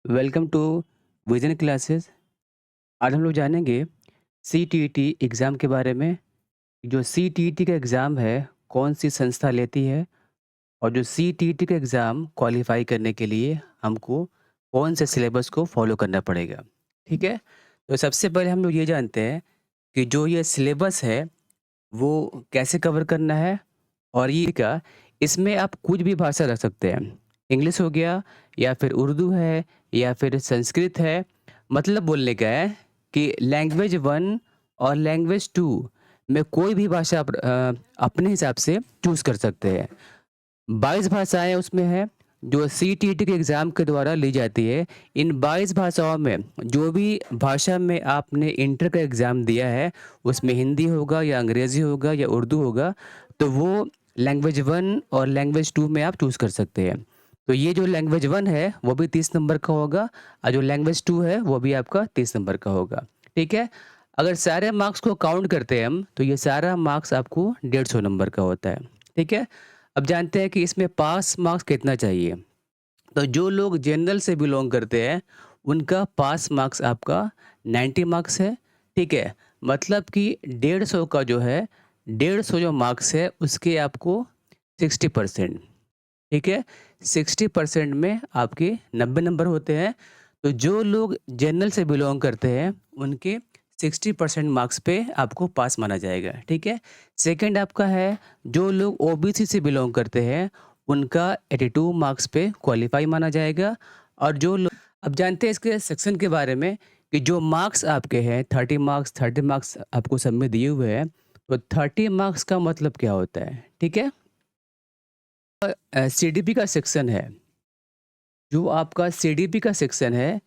Welcome to vision classes. आज हम लोग जानेंगे सीटीईटी एग्ज़ाम के बारे में। जो सीटीईटी का एग्ज़ाम है, कौन सी संस्था लेती है और जो सीटीईटी का एग्ज़ाम क्वालिफ़ाई करने के लिए हमको कौन से सिलेबस को फ़ॉलो करना पड़ेगा। ठीक है? तो सबसे पहले हम लोग ये जानते हैं कि जो ये सिलेबस है, वो कैसे कवर करना है और ये का इसमें आप कुछ भी भाषा रख सकते हैं। इंग्लिश हो गया या फिर उर्दू है या फिर संस्कृत है। मतलब बोलने का है कि लैंग्वेज 1 और लैंग्वेज 2 में कोई भी भाषा आप अपने हिसाब से चूज़ कर सकते हैं। 22 भाषाएँ उसमें हैं, जो सीटीईटी के एग्ज़ाम के द्वारा ली जाती है। इन 22 भाषाओं में जो भी भाषा में आपने इंटर का एग्ज़ाम दिया है, उसमें हिंदी होगा या अंग्रेज़ी होगा या उर्दू होगा, तो वो लैंग्वेज 1 और लैंग्वेज 2 में आप चूज़ कर सकते हैं। तो ये जो लैंग्वेज 1 है, वो भी 30 नंबर का होगा और जो लैंग्वेज 2 है, वो भी आपका 30 नंबर का होगा। ठीक है? अगर सारे मार्क्स को काउंट करते हैं हम, तो ये सारा मार्क्स आपको 150 नंबर का होता है। ठीक है? अब जानते हैं कि इसमें पास मार्क्स कितना चाहिए। तो जो लोग जनरल से बिलॉन्ग करते हैं, उनका पास मार्क्स आपका 90 मार्क्स है। ठीक है? मतलब कि 150 का जो है, 150 जो मार्क्स है उसके आपको 60%। ठीक है? 60% में आपके 90 नंबर होते हैं। तो जो लोग जनरल से बिलॉन्ग करते हैं, उनके 60% मार्क्स पे आपको पास माना जाएगा। ठीक है? सेकंड आपका है, जो लोग ओबीसी से बिलॉन्ग करते हैं, उनका 82 मार्क्स पे क्वालीफाई माना जाएगा। और जो लोग अब जानते हैं इसके सेक्शन के बारे में कि जो मार्क्स आपके हैं 30 मार्क्स आपको सब में दिए हुए हैं। तो 30 मार्क्स का मतलब क्या होता है? ठीक है? सीडीपी का सेक्शन है। जो आपका सीडीपी का सेक्शन है,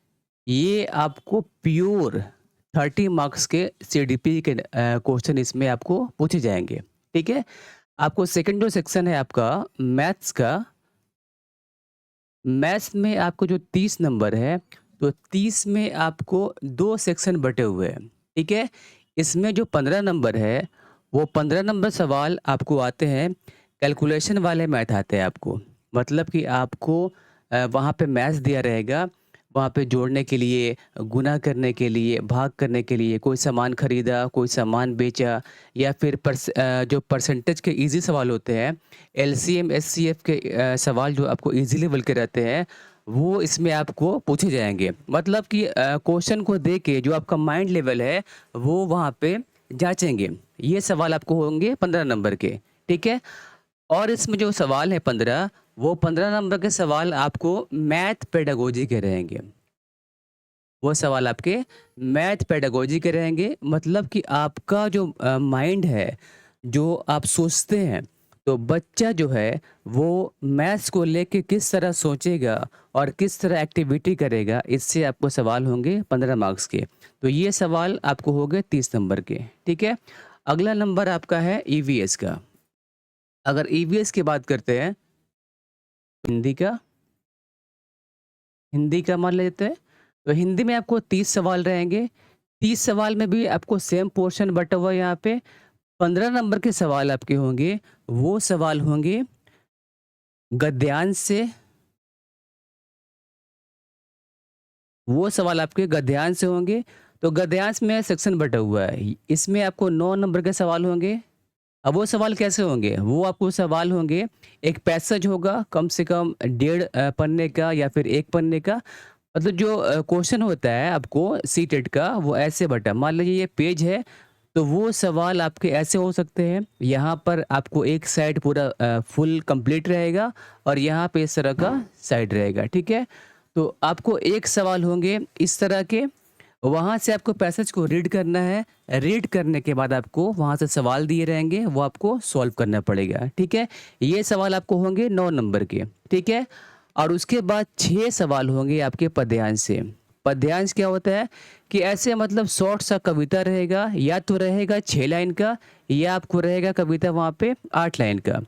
ये आपको प्योर 30 मार्क्स के सीडीपी के क्वेश्चन इसमें आपको पूछे जाएँगे। ठीक है? आपको सेकंड जो सेक्शन है आपका मैथ्स का, मैथ्स में आपको जो 30 नंबर है, तो 30 में आपको 2 सेक्शन बँटे हुए हैं। ठीक है? इसमें जो 15 नंबर है, वो 15 नंबर सवाल आपको आते हैं, कैलकुलेशन वाले मैथ आते हैं आपको। मतलब कि आपको वहाँ पे मैथ्स दिया रहेगा, वहाँ पे जोड़ने के लिए, गुणा करने के लिए, भाग करने के लिए, कोई सामान खरीदा, कोई सामान बेचा या फिर जो परसेंटेज के ईज़ी सवाल होते हैं, एलसीएम, एचसीएफ के सवाल जो आपको ईज़ी लेवल के रहते हैं, वो इसमें आपको पूछे जाएँगे। मतलब कि क्वेश्चन को देख के जो आपका माइंड लेवल है, वो वहाँ पे जाँचेंगे। ये सवाल आपको होंगे 15 नंबर के, ठीक है? और इसमें जो सवाल है 15, वो 15 नंबर के सवाल आपको मैथ पेडागोजी के रहेंगे। वो सवाल आपके मैथ पेडागोजी के रहेंगे, मतलब कि आपका जो माइंड है, जो आप सोचते हैं, तो बच्चा जो है वो मैथ्स को लेके किस तरह सोचेगा और किस तरह एक्टिविटी करेगा, इससे आपको सवाल होंगे 15 मार्क्स के। तो ये सवाल आपको हो गए 30 नंबर के, ठीक है? अगला नंबर आपका है ईवीएस का। अगर ईवीएस की बात करते हैं, हिंदी का हिंदी का मान लेते हैं, तो हिंदी में आपको 30 सवाल रहेंगे। 30 सवाल में भी आपको सेम पोर्शन बँटा हुआ है यहाँ पे। 15 नंबर के सवाल आपके होंगे, वो सवाल होंगे गद्यांश से, वो सवाल आपके गद्यांश से होंगे। तो गद्यांश में सेक्शन बँटा हुआ है। इसमें आपको 9 नंबर के सवाल होंगे। अब वो सवाल कैसे होंगे? वो आपको सवाल होंगे, एक पैसेज होगा कम से कम डेढ़ पन्ने का या फिर 1 पन्ने का। मतलब जो क्वेश्चन होता है आपको सीटेट का, वो ऐसे बटा, मान लीजिए ये पेज है, तो वो सवाल आपके ऐसे हो सकते हैं। यहाँ पर आपको एक साइड पूरा फुल कंप्लीट रहेगा और यहाँ पे इस तरह का साइड रहेगा, ठीक है? तो आपको एक सवाल होंगे इस तरह के, वहाँ से आपको पैसेज को रीड करना है। रीड करने के बाद आपको वहाँ से सवाल दिए रहेंगे, वो आपको सॉल्व करना पड़ेगा, ठीक है? ये सवाल आपको होंगे 9 नंबर के, ठीक है? और उसके बाद 6 सवाल होंगे आपके पद्यांश से। पद्यांश क्या होता है कि ऐसे मतलब शॉर्ट सा कविता रहेगा, या तो रहेगा 6 लाइन का या आपको रहेगा कविता वहाँ पे 8 लाइन का।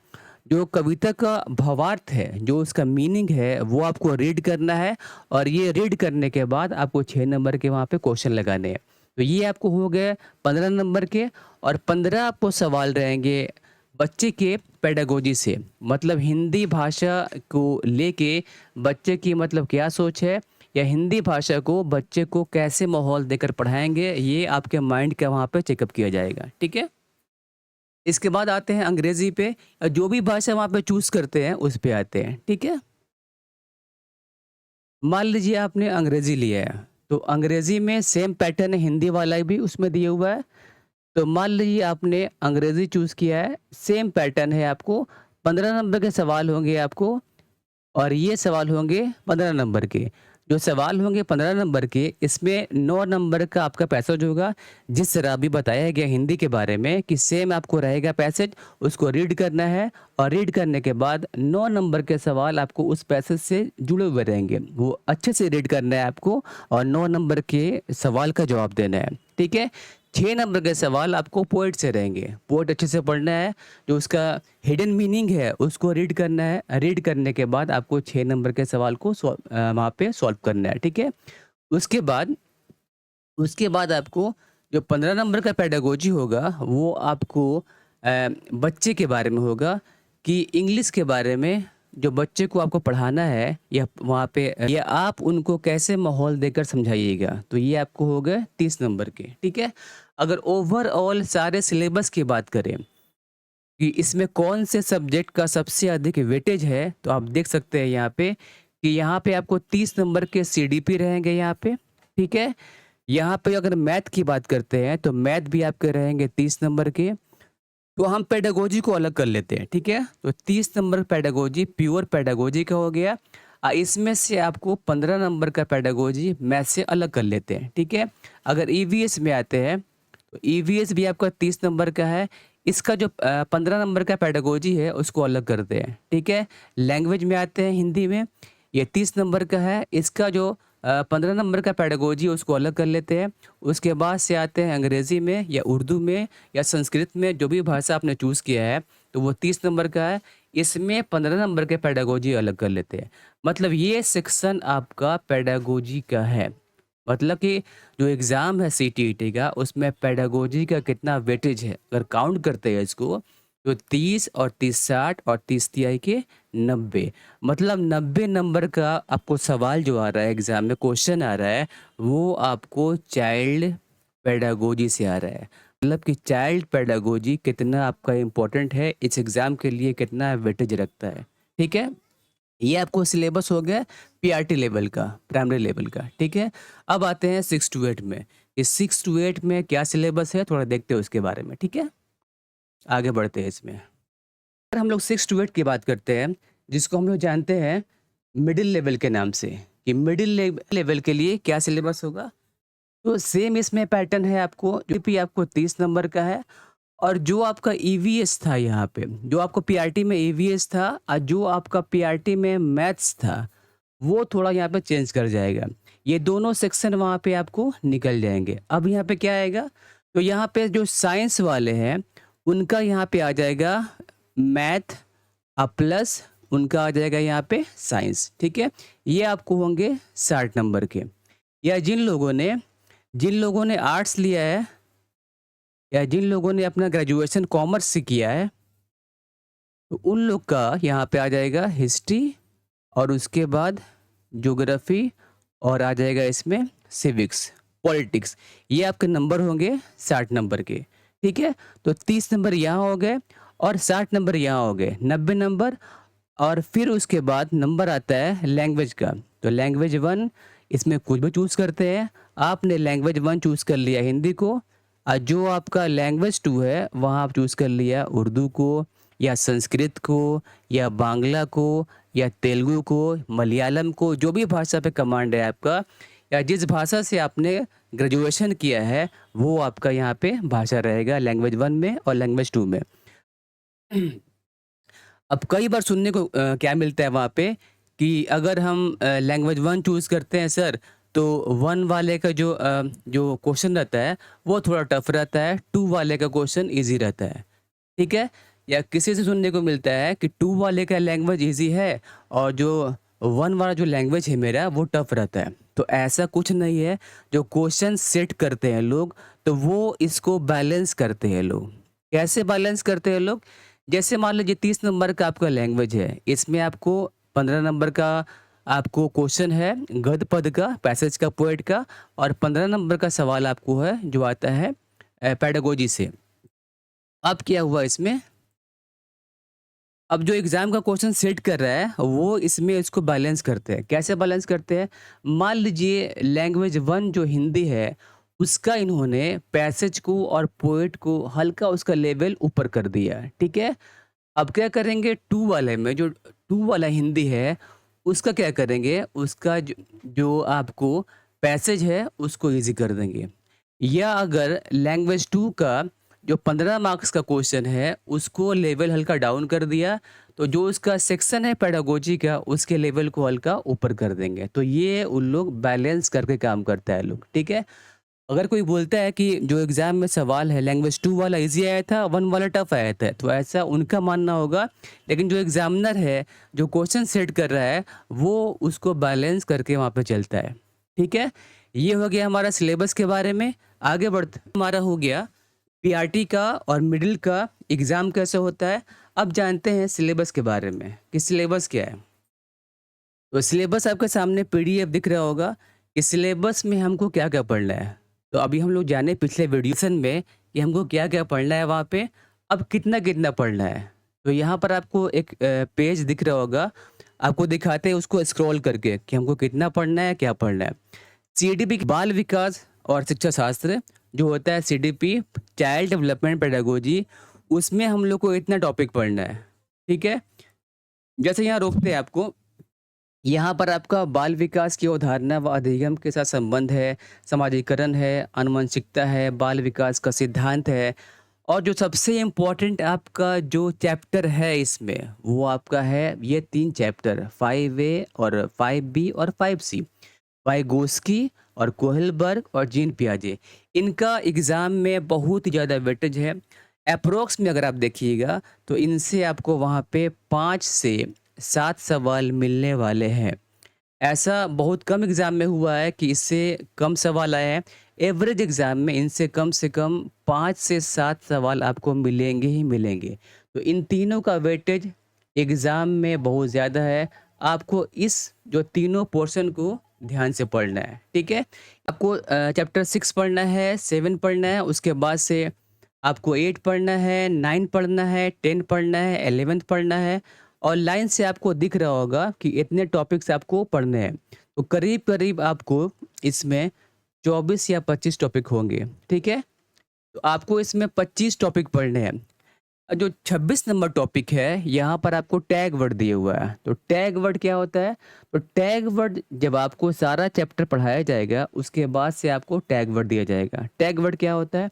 जो कविता का भावार्थ है, जो उसका मीनिंग है, वो आपको रीड करना है और ये रीड करने के बाद आपको 6 नंबर के वहाँ पे क्वेश्चन लगाने हैं। तो ये आपको हो गए 15 नंबर के। और 15 आपको सवाल रहेंगे बच्चे के पेडागोजी से, मतलब हिंदी भाषा को लेके बच्चे की मतलब क्या सोच है, या हिंदी भाषा को बच्चे को कैसे माहौल देकर पढ़ाएँगे, ये आपके माइंड का वहाँ पे चेकअप किया जाएगा, ठीक है? इसके बाद आते हैं अंग्रेज़ी पे, जो भी भाषा वहाँ पे चूज़ करते हैं उस पे आते हैं, ठीक है? मान लीजिए आपने अंग्रेज़ी लिया है, तो अंग्रेज़ी में सेम पैटर्न है हिंदी वाला भी उसमें दिया हुआ है। तो मान लीजिए आपने अंग्रेज़ी चूज़ किया है, सेम पैटर्न है आपको, 15 नंबर के सवाल होंगे आपको और ये सवाल होंगे 15 नंबर के। जो सवाल होंगे 15 नंबर के, इसमें 9 नंबर का आपका पैसेज होगा। जिस तरह अभी बताया गया हिंदी के बारे में कि सेम आपको रहेगा पैसेज, उसको रीड करना है और रीड करने के बाद 9 नंबर के सवाल आपको उस पैसेज से जुड़े हुए रहेंगे। वो अच्छे से रीड करना है आपको और 9 नंबर के सवाल का जवाब देना है, ठीक है? 6 नंबर के सवाल आपको पोएट से रहेंगे। पोएट अच्छे से पढ़ना है, जो उसका हिडन मीनिंग है उसको रीड करना है। रीड करने के बाद आपको 6 नंबर के सवाल को वहाँ पे सॉल्व करना है, ठीक है? उसके बाद उसके बाद आपको जो 15 नंबर का पेडागोजी होगा वो आपको बच्चे के बारे में होगा कि इंग्लिश के बारे में जो बच्चे को आपको पढ़ाना है या वहाँ पे या आप उनको कैसे माहौल देकर समझाइएगा। तो ये आपको हो गए 30 नंबर के, ठीक है? अगर ओवरऑल सारे सिलेबस की बात करें कि इसमें कौन से सब्जेक्ट का सबसे अधिक वेटेज है, तो आप देख सकते हैं यहाँ पे कि यहाँ पे आपको 30 नंबर के सीडीपी रहेंगे यहाँ पे, ठीक है? यहाँ पे अगर मैथ की बात करते हैं तो मैथ भी आपके रहेंगे 30 नंबर के। तो हम पेडागोजी को अलग कर लेते हैं, ठीक है? तो 30 नंबर पेडागोजी प्योर पेडागोजी का हो गया। इसमें से आपको 15 नंबर का पेडागोजी मैथ से अलग कर लेते हैं, ठीक है? अगर ईवीएस में आते हैं तो ईवीएस भी आपका 30 नंबर का है। इसका जो 15 नंबर का पेडागोजी है उसको अलग करते हैं, ठीक है? लैंग्वेज में आते हैं हिंदी में, ये 30 नंबर का है। इसका जो 15 नंबर का पेडागोजी है उसको अलग कर लेते हैं। उसके बाद से आते हैं अंग्रेज़ी में या उर्दू में या संस्कृत में, जो भी भाषा आपने चूज़ किया है तो वो 30 नंबर का है। इसमें 15 नंबर के पेडागोजी अलग कर लेते हैं। मतलब ये सेक्शन आपका पेडागोजी का है। मतलब कि जो एग्ज़ाम है सीटीईटी का उसमें पेडागोजी का कितना वेटेज है, अगर काउंट करते हैं इसको तो 30 और 30 60 और 30 तिहाई के 90, मतलब 90 नंबर का आपको सवाल जो आ रहा है एग्ज़ाम में, क्वेश्चन आ रहा है, वो आपको चाइल्ड पेडागोजी से आ रहा है। मतलब कि चाइल्ड पेडागोजी कितना आपका इम्पोर्टेंट है, इस एग्ज़ाम के लिए कितना वेटेज रखता है, ठीक है? ये आपको सिलेबस हो गया पीआरटी लेवल का, प्राइमरी लेवल का, ठीक है? अब आते हैं 6 टू 8 में। इस 6 टू 8 में क्या सिलेबस है थोड़ा देखते हैं उसके बारे में, ठीक है? आगे बढ़ते हैं इसमें। अगर हम लोग 6 टू 8 की बात करते हैं, जिसको हम लोग जानते हैं मिडिल लेवल के नाम से, कि मिडिल लेवल के लिए क्या सिलेबस होगा? तो सेम इसमें पैटर्न है आपको, जो भी आपको 30 नंबर का है और जो आपका ईवीएस था यहाँ पे, जो आपको पीआरटी में ईवीएस था और जो आपका पीआरटी में मैथ्स था, वो थोड़ा यहाँ पे चेंज कर जाएगा। ये दोनों सेक्शन वहाँ पे आपको निकल जाएँगे। अब यहाँ पे क्या आएगा? तो यहाँ पे जो साइंस वाले हैं, उनका यहाँ पे आ जाएगा मैथ प्लस उनका आ जाएगा यहाँ पे साइंस, ठीक है? ये आपको होंगे 60 नंबर के। या जिन लोगों ने आर्ट्स लिया है या जिन लोगों ने अपना ग्रेजुएशन कॉमर्स से किया है, तो उन लोग का यहाँ पे आ जाएगा हिस्ट्री और उसके बाद ज्योग्राफी और आ जाएगा इसमें सिविक्स, पॉलिटिक्स। ये आपके नंबर होंगे 60 नंबर के, ठीक है? तो 30 नंबर यहाँ हो गए और 60 नंबर यहाँ हो गए, 90 नंबर। और फिर उसके बाद नंबर आता है लैंग्वेज का। तो लैंग्वेज 1, इसमें कुछ भी चूज़ करते हैं। आपने लैंग्वेज 1 चूज़ कर लिया हिंदी को, जो आपका लैंग्वेज 2 है वहाँ आप चूज़ कर लिया उर्दू को या संस्कृत को या बांग्ला को या तेलुगु को, मलयालम को, जो भी भाषा पे कमांड है आपका या जिस भाषा से आपने ग्रेजुएशन किया है वो आपका यहाँ पे भाषा रहेगा लैंग्वेज 1 में और लैंग्वेज 2 में। अब कई बार सुनने को क्या मिलता है वहाँ पे कि अगर हम लैंग्वेज 1 चूज़ करते हैं सर, तो 1 वाले का जो क्वेश्चन रहता है वो थोड़ा टफ रहता है, 2 वाले का क्वेश्चन ईज़ी रहता है, ठीक है? या किसी से सुनने को मिलता है कि 2 वाले का लैंग्वेज ईज़ी है और जो 1 वाला जो लैंग्वेज है मेरा वो टफ रहता है। तो ऐसा कुछ नहीं है, जो क्वेश्चन सेट करते हैं लोग, तो वो इसको बैलेंस करते हैं लोग। कैसे बैलेंस करते हैं लोग? जैसे मान लीजिए 30 नंबर का आपका लैंग्वेज है, इसमें आपको 15 नंबर का आपको क्वेश्चन है गद्य पद का, पैसेज का, पोएट का, और 15 नंबर का सवाल आपको है जो आता है पेडागोजी से। अब क्या हुआ इसमें, अब जो एग्ज़ाम का क्वेश्चन सेट कर रहा है, वो इसमें इसको बैलेंस करते हैं। कैसे बैलेंस करते हैं? मान लीजिए लैंग्वेज 1 जो हिंदी है, उसका इन्होंने पैसेज को और पोएट को हल्का उसका लेवल ऊपर कर दिया, ठीक है? अब क्या करेंगे 2 वाले में, जो 2 वाला हिंदी है, उसका क्या करेंगे, उसका जो आपको पैसेज है, उसको ईज़ी कर देंगे। या अगर लैंग्वेज 2 का जो 15 मार्क्स का क्वेश्चन है, उसको लेवल हल्का डाउन कर दिया, तो जो उसका सेक्शन है पेडागोजी का, उसके लेवल को हल्का ऊपर कर देंगे। तो ये उन लोग बैलेंस करके काम करता है लोग, ठीक है? अगर कोई बोलता है कि जो एग्ज़ाम में सवाल है लैंग्वेज 2 वाला ईज़ी आया था, 1 वाला टफ आया था, तो ऐसा उनका मानना होगा। लेकिन जो एग्ज़ामिनर है, जो क्वेश्चन सेट कर रहा है, वो उसको बैलेंस करके वहाँ पे चलता है, ठीक है? ये हो गया हमारा सिलेबस के बारे में। आगे बढ़ते हमारा हो गया पीआरटी का और मिडिल का एग्ज़ाम कैसे होता है। अब जानते हैं सिलेबस के बारे में कि सिलेबस क्या है। तो सिलेबस आपके सामने पीडीएफ दिख रहा होगा कि सिलेबस में हमको क्या-क्या पढ़ना है। तो अभी हम लोग जाने पिछले वीडियोसन में कि हमको क्या-क्या पढ़ना है वहाँ पे, अब कितना-कितना पढ़ना है। तो यहाँ पर आपको एक पेज दिख रहा होगा, आपको दिखाते हैं उसको स्क्रॉल करके कि हमको कितना पढ़ना है, क्या पढ़ना है। सीडीपी बाल विकास और शिक्षा शास्त्र जो होता है सीडीपी चाइल्ड डेवलपमेंट पेडागोजी, उसमें हम लोग को इतना टॉपिक पढ़ना है, ठीक है? जैसे यहाँ रोकते हैं आपको, यहाँ पर आपका बाल विकास की अवधारणा व अधिगम के साथ संबंध है, समाजीकरण है, आनुवंशिकता है, बाल विकास का सिद्धांत है, और जो सबसे इम्पोर्टेंट आपका जो चैप्टर है इसमें, वो आपका है ये 3 चैप्टर 5A और 5B और 5C। वाइगोस्की और कोहलबर्ग और जीन पियाजे, इनका एग्ज़ाम में बहुत ही ज़्यादा वेटेज है। अप्रोक्स में अगर आप देखिएगा तो इनसे आपको वहाँ पे 5 से 7 सवाल मिलने वाले हैं। ऐसा बहुत कम एग्ज़ाम में हुआ है कि इससे कम सवाल आए हैं। एवरेज एग्ज़ाम में इनसे कम से कम 5 से 7 सवाल आपको मिलेंगे ही मिलेंगे। तो इन तीनों का वेटेज एग्ज़ाम में बहुत ज़्यादा है। आपको इस जो तीनों पोर्शन को ध्यान से पढ़ना है, ठीक है? आपको चैप्टर 6 पढ़ना है, 7 पढ़ना है, उसके बाद से आपको 8 पढ़ना है, 9 पढ़ना है, 10 पढ़ना है, 11th पढ़ना है, और लाइन से आपको दिख रहा होगा कि इतने टॉपिक्स आपको पढ़ने हैं। तो करीब-करीब आपको इसमें 24 या 25 टॉपिक होंगे, ठीक है? तो आपको इसमें 25 टॉपिक पढ़ने हैं। जो 26 नंबर टॉपिक है, यहाँ पर आपको टैग वर्ड दिया हुआ है। तो टैग वर्ड क्या होता है? तो टैग वर्ड जब आपको सारा चैप्टर पढ़ाया जाएगा, उसके बाद से आपको टैग वर्ड दिया जाएगा। टैग वर्ड क्या होता है?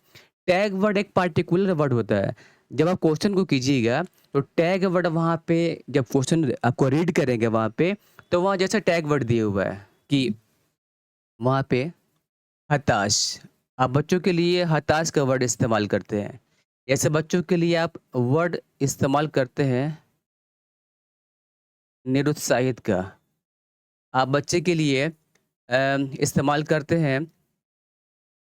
टैग वर्ड एक पार्टिकुलर वर्ड होता है। जब आप क्वेश्चन को कीजिएगा, तो टैग वर्ड वहाँ पे जब क्वेश्चन आपको रीड करेंगे वहाँ पे, तो वहाँ जैसे टैग वर्ड दिया हुआ है कि वहाँ पे हताश, आप बच्चों के लिए हताश का वर्ड इस्तेमाल करते हैं। जैसे बच्चों के लिए आप वर्ड इस्तेमाल करते हैं निरुत्साहित का, आप बच्चे के लिए इस्तेमाल करते हैं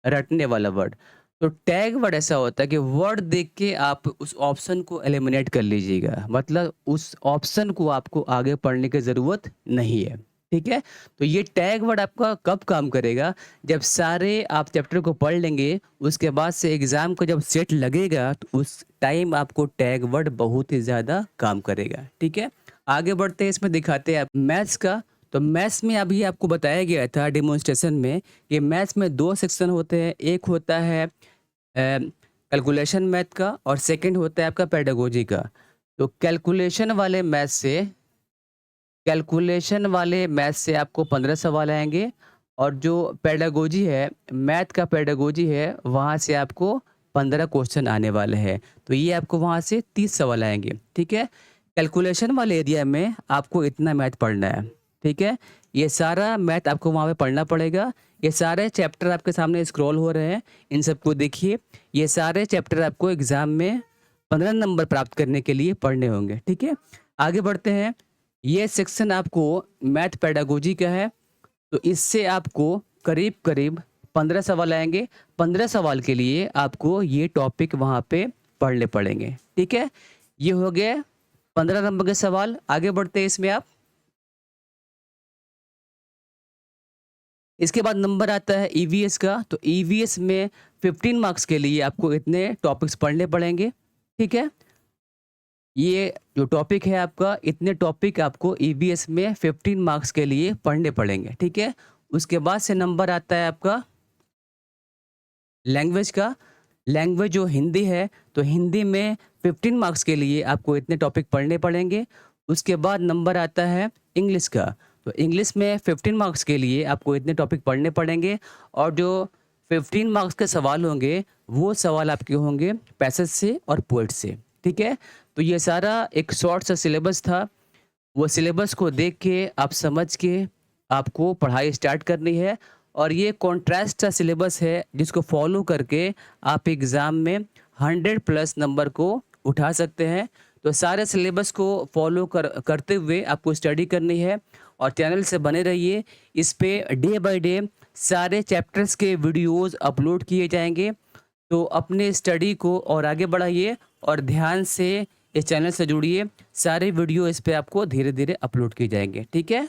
रटने वाला वर्ड। तो टैग वर्ड ऐसा होता है कि वर्ड देख के आप उस ऑप्शन को एलिमिनेट कर लीजिएगा, मतलब उस ऑप्शन को आपको आगे पढ़ने की ज़रूरत नहीं है, ठीक है? तो ये टैग वर्ड आपका कब काम करेगा? जब सारे आप चैप्टर को पढ़ लेंगे, उसके बाद से एग्ज़ाम का जब सेट लगेगा, तो उस टाइम आपको टैग वर्ड बहुत ही ज़्यादा काम करेगा, ठीक है? आगे बढ़ते हैं, इसमें दिखाते हैं आप मैथ्स का। तो मैथ्स में अभी आपको बताया गया था डेमोन्स्ट्रेशन में कि मैथ्स में 2 सेक्शन होते हैं। एक होता है कैलकुलेशन मैथ का, और सेकंड होता है आपका पेडागोजी का। तो कैलकुलेशन वाले मैथ से आपको 15 सवाल आएँगे, और जो पेडागोजी है, मैथ का पेडागोजी है, वहाँ से आपको 15 क्वेश्चन आने वाले हैं। तो ये आपको वहाँ से 30 सवाल आएँगे, ठीक है? कैलकुलेशन वाले एरिया में आपको इतना मैथ पढ़ना है, ठीक है? ये सारा मैथ आपको वहाँ पे पढ़ना पड़ेगा। ये सारे चैप्टर आपके सामने स्क्रॉल हो रहे हैं, इन सबको देखिए। ये सारे चैप्टर आपको एग्ज़ाम में 15 नंबर प्राप्त करने के लिए पढ़ने होंगे, ठीक है? आगे बढ़ते हैं। ये सेक्शन आपको मैथ पेडागोजी का है, तो इससे आपको करीब-करीब 15 सवाल आएँगे। 15 सवाल के लिए आपको ये टॉपिक वहाँ पे पढ़ने पड़ेंगे, ठीक है? ये हो गए 15 नंबर के सवाल। आगे बढ़ते हैं इसमें आप। इसके बाद नंबर आता है ईवीएस का। तो ईवीएस में 15 मार्क्स के लिए आपको इतने टॉपिक्स पढ़ने पड़ेंगे, ठीक है? ये जो टॉपिक है आपका, इतने टॉपिक आपको ईवीएस में 15 मार्क्स के लिए पढ़ने पड़ेंगे, ठीक है? उसके बाद से नंबर आता है आपका लैंग्वेज का। लैंग्वेज जो हिंदी है, तो हिंदी में 15 मार्क्स के लिए आपको इतने टॉपिक पढ़ने पड़ेंगे। उसके बाद नंबर आता है इंग्लिश का। तो इंग्लिश में 15 मार्क्स के लिए आपको इतने टॉपिक पढ़ने पड़ेंगे और जो 15 मार्क्स के सवाल होंगे, वो सवाल आपके होंगे पैसेज से और पोएट से, ठीक है? तो ये सारा एक शॉर्ट सा सिलेबस था। वो सिलेबस को देख के, आप समझ के आपको पढ़ाई स्टार्ट करनी है और ये कॉन्ट्रास्ट सा सिलेबस है जिसको फॉलो करके आप एग्ज़ाम में 100 प्लस नंबर को उठा सकते हैं। तो सारे सिलेबस को फॉलो करते हुए आपको स्टडी करनी है और चैनल से बने रहिए। इस पे डे बाय डे सारे चैप्टर्स के वीडियोज़ अपलोड किए जाएंगे। तो अपने स्टडी को और आगे बढ़ाइए और ध्यान से इस चैनल से जुड़िए। सारे वीडियो इस पे आपको धीरे-धीरे अपलोड किए जाएंगे, ठीक है?